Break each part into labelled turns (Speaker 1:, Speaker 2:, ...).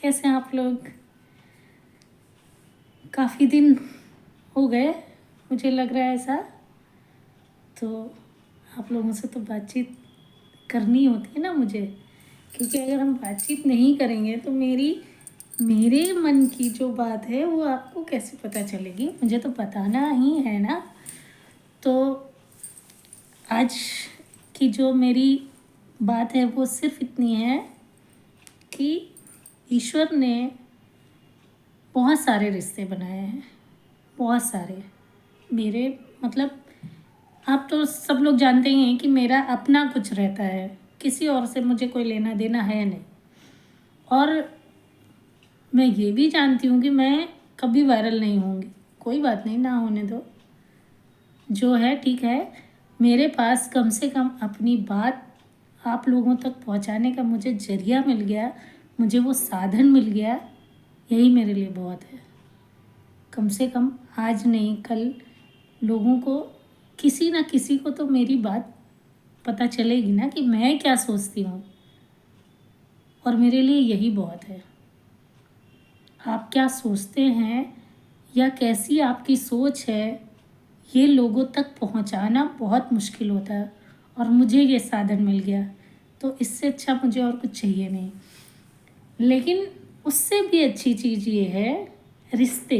Speaker 1: कैसे हैं आप लोग? काफ़ी दिन हो गए, मुझे लग रहा है ऐसा। तो आप लोगों से तो बातचीत करनी होती है ना मुझे, क्योंकि अगर हम बातचीत नहीं करेंगे तो मेरे मन की जो बात है वो आपको कैसे पता चलेगी? मुझे तो बताना ही है ना। तो आज की जो मेरी बात है वो सिर्फ इतनी है कि ईश्वर ने बहुत सारे रिश्ते बनाए हैं, बहुत सारे। मेरे मतलब आप तो सब लोग जानते ही हैं कि मेरा अपना कुछ रहता है, किसी और से मुझे कोई लेना देना है नहीं। और मैं ये भी जानती हूँ कि मैं कभी वायरल नहीं होंगी। कोई बात नहीं, ना होने दो, जो है ठीक है। मेरे पास कम से कम अपनी बात आप लोगों तक पहुँचाने का मुझे जरिया मिल गया, मुझे वो साधन मिल गया, यही मेरे लिए बहुत है। कम से कम आज नहीं कल लोगों को, किसी ना किसी को तो मेरी बात पता चलेगी ना कि मैं क्या सोचती हूँ, और मेरे लिए यही बहुत है। आप क्या सोचते हैं या कैसी आपकी सोच है, ये लोगों तक पहुँचाना बहुत मुश्किल होता है, और मुझे ये साधन मिल गया तो इससे अच्छा मुझे और कुछ चाहिए नहीं। लेकिन उससे भी अच्छी चीज़ ये है, रिश्ते।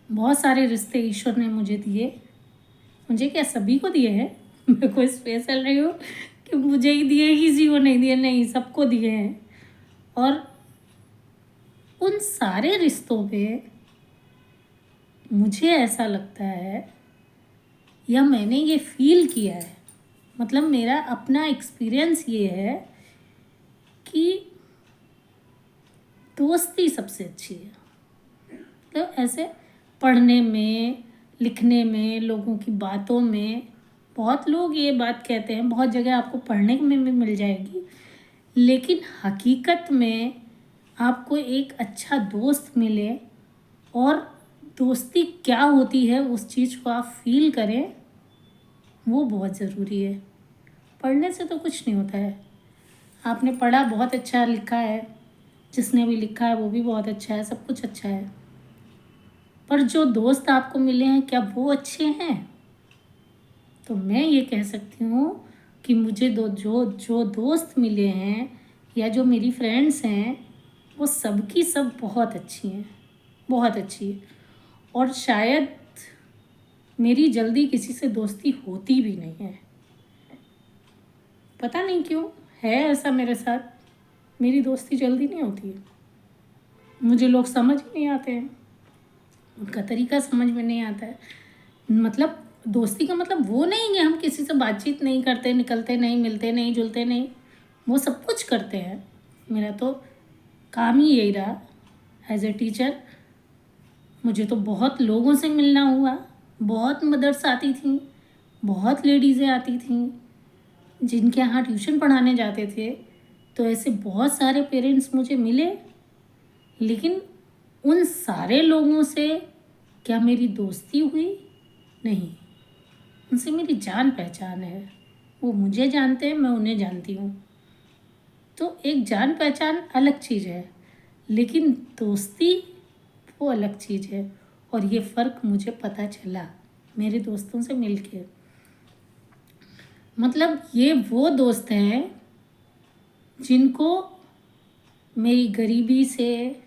Speaker 1: बहुत सारे रिश्ते ईश्वर ने मुझे दिए। मुझे क्या, सभी को दिए हैं। मैं कोई स्पेशल नहीं हूँ कि मुझे ही दिए किसी को नहीं दिए, नहीं, सबको दिए हैं। और उन सारे रिश्तों पे मुझे ऐसा लगता है, या मैंने ये फील किया है, मतलब मेरा अपना एक्सपीरियंस ये है कि दोस्ती सबसे अच्छी है। मतलब ऐसे पढ़ने में, लिखने में, लोगों की बातों में, बहुत लोग ये बात कहते हैं, बहुत जगह आपको पढ़ने में भी मिल जाएगी, लेकिन हकीकत में आपको एक अच्छा दोस्त मिले और दोस्ती क्या होती है उस चीज़ को आप फील करें, वो बहुत ज़रूरी है। पढ़ने से तो कुछ नहीं होता है। आपने पढ़ा, बहुत अच्छा लिखा है, जिसने भी लिखा है वो भी बहुत अच्छा है, सब कुछ अच्छा है, पर जो दोस्त आपको मिले हैं क्या वो अच्छे हैं? तो मैं ये कह सकती हूँ कि मुझे जो दोस्त मिले हैं या जो मेरी फ्रेंड्स हैं, वो सब की सब बहुत अच्छी हैं, बहुत अच्छी है। और शायद मेरी जल्दी किसी से दोस्ती होती भी नहीं है, पता नहीं क्यों है ऐसा मेरे साथ। मेरी दोस्ती जल्दी नहीं होती है, मुझे लोग समझ ही नहीं आते हैं, उनका तरीका समझ में नहीं आता है। मतलब दोस्ती का मतलब वो नहीं है हम किसी से बातचीत नहीं करते, निकलते नहीं, मिलते नहीं, जुलते नहीं, वो सब कुछ करते हैं। मेरा तो काम ही यही रहा एज ए टीचर। मुझे तो बहुत लोगों से मिलना हुआ, बहुत मदर्स आती थी, बहुत लेडीज़ें आती थी जिनके यहाँ ट्यूशन पढ़ाने जाते थे। तो ऐसे बहुत सारे पेरेंट्स मुझे मिले, लेकिन उन सारे लोगों से क्या मेरी दोस्ती हुई? नहीं। उनसे मेरी जान पहचान है, वो मुझे जानते हैं, मैं उन्हें जानती हूँ। तो एक जान पहचान अलग चीज़ है, लेकिन दोस्ती वो अलग चीज़ है। और ये फ़र्क मुझे पता चला मेरे दोस्तों से मिलके। मतलब ये वो दोस्त हैं जिनको मेरी गरीबी से,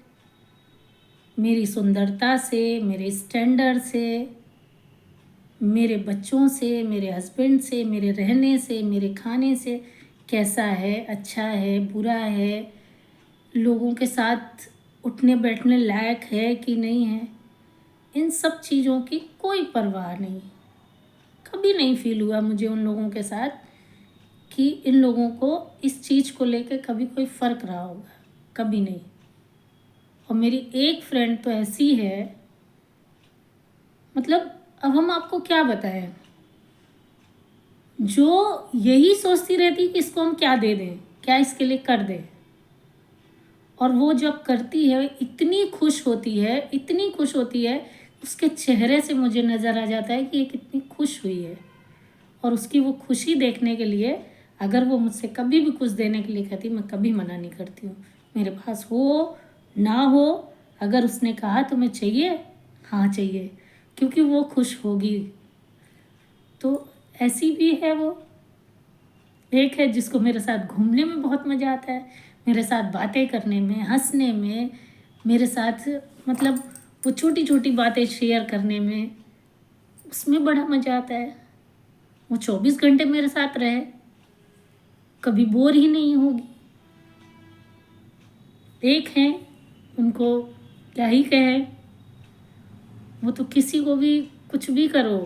Speaker 1: मेरी सुंदरता से, मेरे स्टैंडर्ड से, मेरे बच्चों से, मेरे हस्बैंड से, मेरे रहने से, मेरे खाने से, कैसा है, अच्छा है, बुरा है, लोगों के साथ उठने बैठने लायक है कि नहीं है, इन सब चीज़ों की कोई परवाह नहीं। कभी नहीं फील हुआ मुझे उन लोगों के साथ कि इन लोगों को इस चीज़ को लेकर कभी कोई फ़र्क रहा होगा, कभी नहीं। और मेरी एक फ्रेंड तो ऐसी है, मतलब अब हम आपको क्या बताएं, जो यही सोचती रहती कि इसको हम क्या दे दें, क्या इसके लिए कर दें, और वो जब करती है इतनी खुश होती है, इतनी खुश होती है, उसके चेहरे से मुझे नज़र आ जाता है कि ये कितनी खुश हुई है। और उसकी वो खुशी देखने के लिए अगर वो मुझसे कभी भी कुछ देने के लिए कहती, मैं कभी मना नहीं करती हूँ। मेरे पास हो ना हो, अगर उसने कहा तुम्हें चाहिए, हाँ चाहिए, क्योंकि वो खुश होगी। तो ऐसी भी है वो। एक है जिसको मेरे साथ घूमने में बहुत मज़ा आता है, मेरे साथ बातें करने में, हंसने में, मेरे साथ मतलब वो छोटी छोटी बातें शेयर करने में, उसमें बड़ा मज़ा आता है। वो 24 घंटे मेरे साथ रहे, कभी बोर ही नहीं होगी। एक हैं, उनको क्या ही कहें, वो तो किसी को भी कुछ भी करो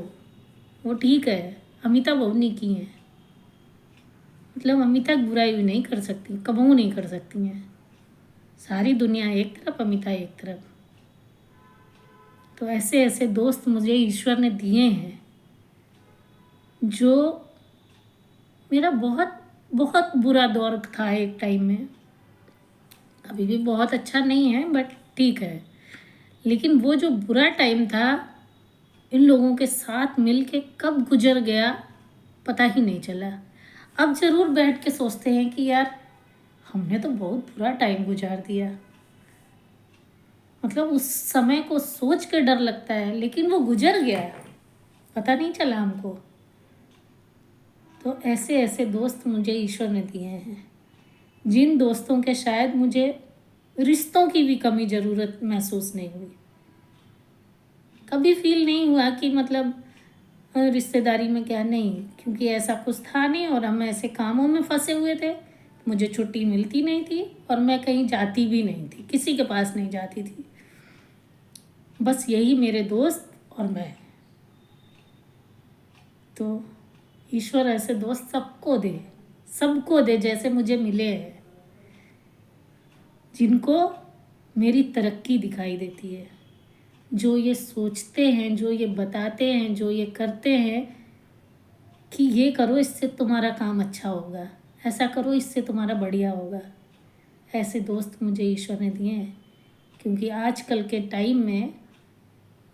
Speaker 1: वो ठीक है। अमिता बबनी की हैं, मतलब अमिता बुराई भी नहीं कर सकती, कबू नहीं कर सकती हैं। सारी दुनिया एक तरफ, अमिता एक तरफ। तो ऐसे ऐसे दोस्त मुझे ईश्वर ने दिए हैं जो मेरा बहुत बहुत बुरा दौर था एक टाइम में। अभी भी बहुत अच्छा नहीं है बट ठीक है, लेकिन वो जो बुरा टाइम था इन लोगों के साथ मिल के कब गुजर गया पता ही नहीं चला। अब ज़रूर बैठ के सोचते हैं कि यार हमने तो बहुत बुरा टाइम गुजार दिया, मतलब उस समय को सोच के डर लगता है, लेकिन वो गुजर गया, पता नहीं चला हमको। तो ऐसे ऐसे दोस्त मुझे ईश्वर ने दिए हैं, जिन दोस्तों के शायद मुझे रिश्तों की भी कमी ज़रूरत महसूस नहीं हुई। कभी फील नहीं हुआ कि मतलब रिश्तेदारी में क्या, नहीं, क्योंकि ऐसा कुछ था नहीं और हम ऐसे कामों में फंसे हुए थे, मुझे छुट्टी मिलती नहीं थी और मैं कहीं जाती भी नहीं थी, किसी के पास नहीं जाती थी। बस यही मेरे दोस्त और मैं। तो ईश्वर ऐसे दोस्त सबको दे जैसे मुझे मिले हैं, जिनको मेरी तरक्की दिखाई देती है, जो ये सोचते हैं, जो ये बताते हैं, जो ये करते हैं कि ये करो इससे तुम्हारा काम अच्छा होगा, ऐसा करो इससे तुम्हारा बढ़िया होगा। ऐसे दोस्त मुझे ईश्वर ने दिए हैं, क्योंकि आजकल के टाइम में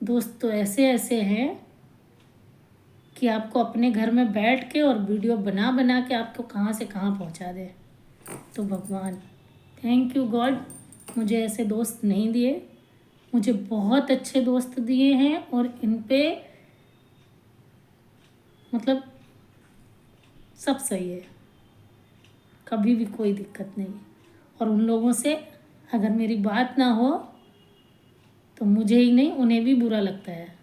Speaker 1: दोस्त तो ऐसे ऐसे हैं कि आपको अपने घर में बैठ के और वीडियो बना बना के आपको कहाँ से कहाँ पहुँचा दे। तो भगवान, थैंक यू गॉड, मुझे ऐसे दोस्त नहीं दिए, मुझे बहुत अच्छे दोस्त दिए हैं और इन पे मतलब सब सही है, कभी भी कोई दिक्कत नहीं। और उन लोगों से अगर मेरी बात ना हो तो मुझे ही नहीं उन्हें भी बुरा लगता है,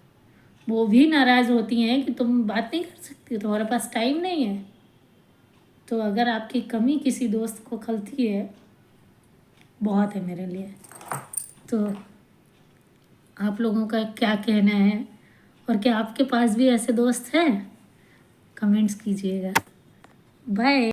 Speaker 1: वो भी नाराज़ होती हैं कि तुम बात नहीं कर सकती, तुम्हारे पास टाइम नहीं है। तो अगर आपकी कमी किसी दोस्त को खलती है, बहुत है मेरे लिए। तो आप लोगों का क्या कहना है, और क्या आपके पास भी ऐसे दोस्त हैं? कमेंट्स कीजिएगा। बाय।